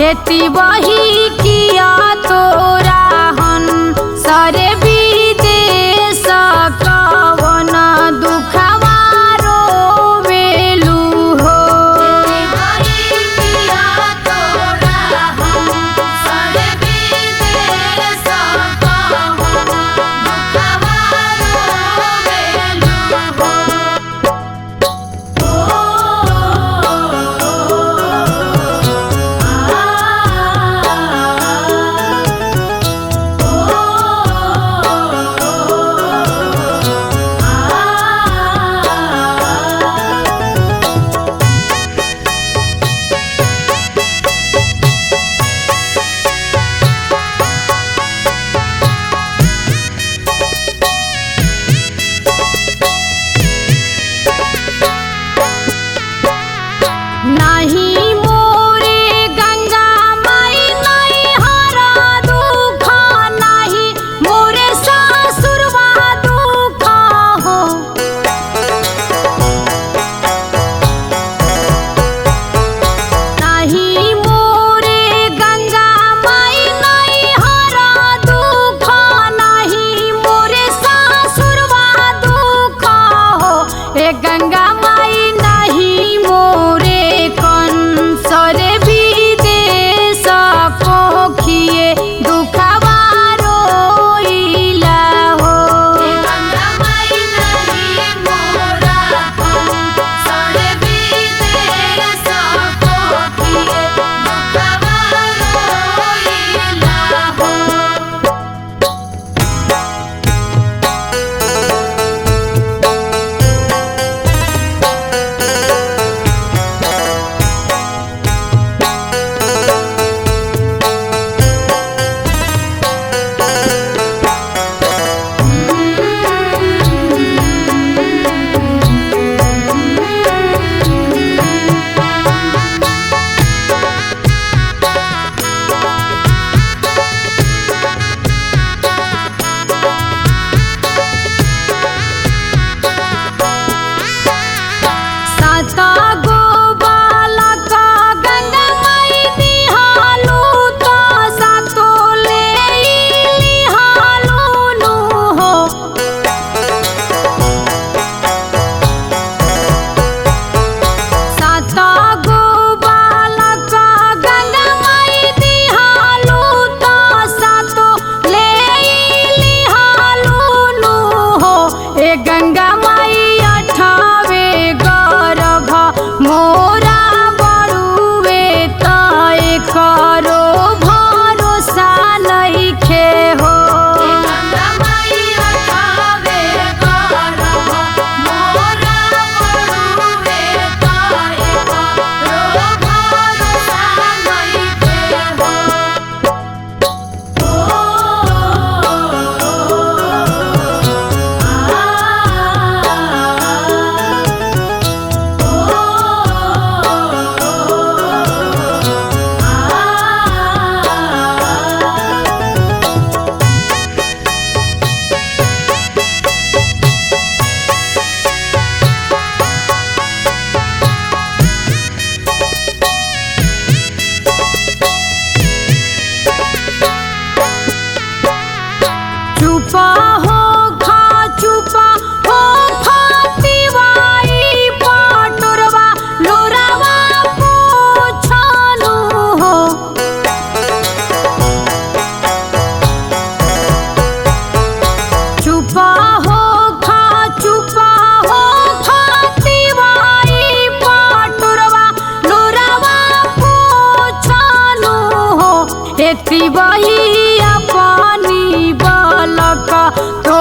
एती बही किया तोरा हन सरे विदेश कवन दुखवा रोवेलू हो। एती बही किया तोरा हन सरे विदेश कवन दुखवा रोवेलू हो। नहीं मोरे गंगा माई नहीं हरा दुख नहीं मोरे ससुरवा दुख हो। नहीं मोरे गंगा माई नहीं हरा दुख नहीं मोरे ससुरवा दुख हो। ए गंगा माई नहीं मोरे सरे विदेश कोखिए दुखवा रोइला हो। गंगा माई नहीं मोरा सरे विदेश कोखिए दुखवा रोइला हो। साता गो बालक गंगा माई दिहालू तो सातो लिहालू नु हो। साता गो बालक गंगा माई दिहालू तो सातो लिहालू नु हो। ए गंगा माई अठावे गर्भ मोरा बड़ुए तय करो भरोसा नइखे हो। गंगा माई अठावे गर्भ मोरा बड़ुए तय करो भरोसा नइखे हो। चुपा हो खा चुपा हो खातिवाई पाटुरवा लोरावा पूछनु हो। चुपा हो खा चुपा हो खातिवाई पाटुरवा लोरावा पूछनु हो। एती बही अपनी बालक तो